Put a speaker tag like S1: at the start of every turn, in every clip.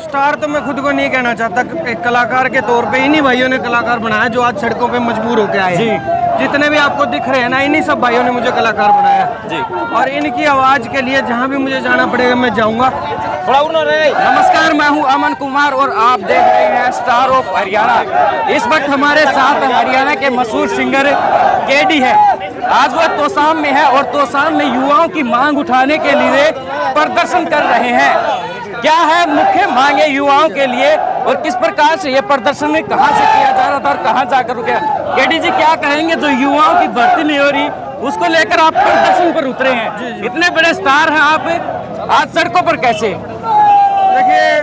S1: Star तो मैं खुद को नहीं कहना चाहता, एक कलाकार के तौर पे इन्हीं भाइयों ने कलाकार बनाया जो आज सड़कों पे मजबूर होके आए
S2: जी।
S1: जितने भी आपको दिख रहे हैं ना, इन्हीं सब भाइयों ने मुझे कलाकार बनाया
S2: जी।
S1: और इनकी आवाज के लिए जहाँ भी मुझे जाना पड़ेगा मैं जाऊँगा।
S2: नमस्कार, मैं हूं अमन कुमार और आप देख रहे हैं स्टार ऑफ हरियाणा। इस वक्त हमारे साथ हरियाणा के मशहूर सिंगर केडी है। आज वह तोशाम में है और तोशाम में युवाओं की मांग उठाने के लिए प्रदर्शन कर रहे हैं। क्या है मुख्य मांगे युवाओं के लिए और किस प्रकार से ये प्रदर्शन कहां से किया जा रहा था और कहां जाकर रुके? केडी जी, क्या कहेंगे जो युवाओं की भर्ती नहीं हो रही उसको लेकर आप प्रदर्शन पर उतरे हैं? इतने बड़े स्टार हैं आप, आज सड़कों पर कैसे?
S1: देखिए,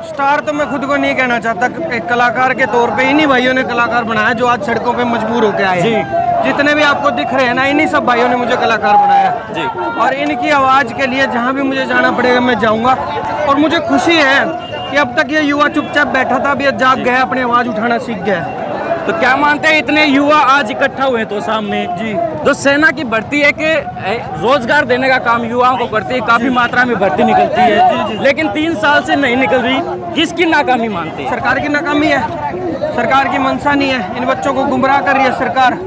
S1: स्टार तो मैं खुद को नहीं कहना चाहता, एक कलाकार के तौर पे इन्हीं भाइयों ने कलाकार बनाया जो आज सड़कों पे मजबूर होके आए
S2: जी।
S1: जितने भी आपको दिख रहे हैं ना, इन्हीं सब भाइयों ने मुझे कलाकार बनाया
S2: जी।
S1: और इनकी आवाज़ के लिए जहाँ भी मुझे जाना पड़ेगा मैं जाऊँगा। और मुझे खुशी है कि अब तक ये युवा चुपचाप बैठा था, अब ये जाग गया, अपनी आवाज़ उठाना सीख गया।
S2: तो क्या मानते हैं इतने युवा आज इकट्ठा हुए तो सामने
S1: जी,
S2: जो सेना की भर्ती एक रोजगार देने का काम युवाओं को करती है, काफी मात्रा में भर्ती निकलती है, लेकिन 3 साल से नहीं निकल रही, किसकी नाकामी मानते हैं?
S1: सरकार की नाकामी है, सरकार की मंशा नहीं है, इन बच्चों को गुमराह कर रही है सरकार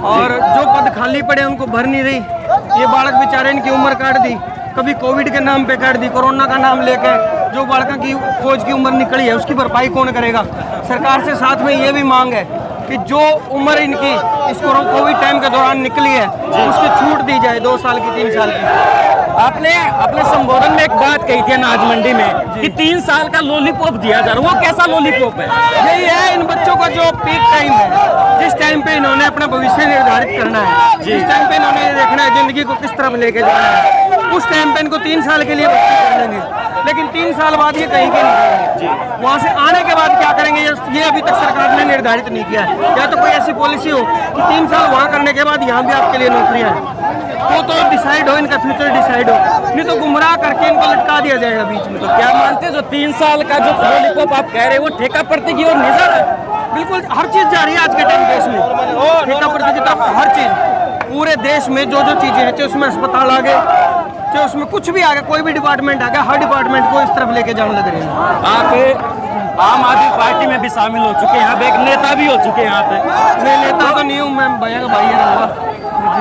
S1: और जो पद खाली पड़े उनको भर नहीं रही। ये बालक बेचारे इनकी उम्र काट दी, कभी कोविड के नाम पे काट दी, कोरोना का नाम लेके जो बालकों की फौज की उम्र निकली है उसकी भरपाई कौन करेगा? सरकार से साथ में ये भी मांग है कि जो उम्र इनकी इस कोविड टाइम के दौरान निकली है उसकी छूट दी जाए, 2 साल की, 3 साल की।
S2: आपने अपने संबोधन में एक बात कही थी अनाज मंडी में कि 3 साल का लॉलीपॉप दिया जा रहा है, वो कैसा लॉलीपॉप है?
S1: यही है इन बच्चों का जो पीक टाइम है, जिस टाइम पे इन्होंने अपना भविष्य निर्धारित करना है, जिस टाइम पे इन्होंने ये देखना है जिंदगी को किस तरफ लेके जाना है, उस टाइम पे इनको 3 साल के लिए भर्ती कर लेंगे, लेकिन 3 साल बाद ये कहीं के नहीं रहेंगे। वहाँ से आने के बाद क्या करेंगे ये अभी तक सरकार ने निर्धारित नहीं किया है। या तो कोई ऐसी पॉलिसी हो कि 3 साल वहाँ करने के बाद यहाँ भी आपके लिए नौकरियाँ हैं, तो डिसाइड हो, इनका फ्यूचर डिसाइड हो, नहीं तो गुमराह करके इनको लटका दिया जाएगा बीच में।
S2: तो क्या मानते हैं जो 3 साल का जो लॉलीपॉप आप कह रहे हैं वो ठेका प्रति की ओर नहीं जा रहा है?
S1: बिल्कुल, हर चीज़ जा रही है आज के टाइम देश में, ठेका प्रतियोगिता, हर चीज़ पूरे देश में जो चीज़ें हैं, चाहे उसमें अस्पताल आ गए, चाहे उसमें कुछ भी आ गया, कोई भी डिपार्टमेंट आ गया, हर डिपार्टमेंट को इस तरफ लेके जाने लग रहे हैं।
S2: आप आम आदमी पार्टी में भी शामिल हो चुके हैं, यहाँ पे एक नेता भी हो चुके हैं यहाँ पे।
S1: मैं नेता तो नहीं हूँ, मैं भैया का भाई रहूँगा।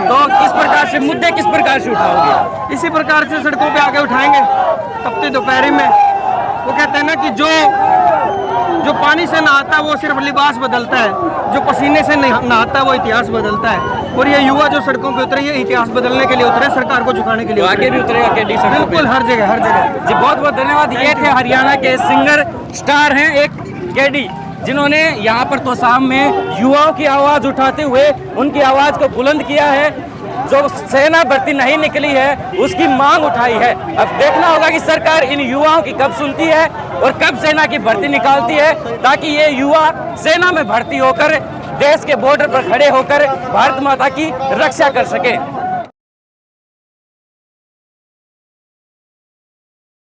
S2: तो किस प्रकार से मुद्दे किस प्रकार से उठाओगे?
S1: इसी प्रकार से सड़कों पे आके उठाएंगे, तपती दोपहरी में। वो कहते हैं ना कि जो पानी से नहाता है वो सिर्फ लिबास बदलता है, जो पसीने से नहाता है वो इतिहास बदलता है। और ये युवा जो सड़कों पे उतरे, ये इतिहास बदलने के लिए उतरे, सरकार को झुकाने के लिए
S2: आगे भी उतरेगा केडी सड़कों पे?
S1: बिल्कुल, हर जगह, हर जगह।
S2: जी, बहुत बहुत धन्यवाद। ये थे हरियाणा के सिंगर स्टार हैं एक केडी, जिन्होंने यहाँ पर तोशाम में युवाओं की आवाज़ उठाते हुए उनकी आवाज़ को बुलंद किया है। जो सेना भर्ती नहीं निकली है उसकी मांग उठाई है। अब देखना होगा कि सरकार इन युवाओं की कब सुनती है और कब सेना की भर्ती निकालती है, ताकि ये युवा सेना में भर्ती होकर देश के बॉर्डर पर खड़े होकर भारत माता की रक्षा कर सके।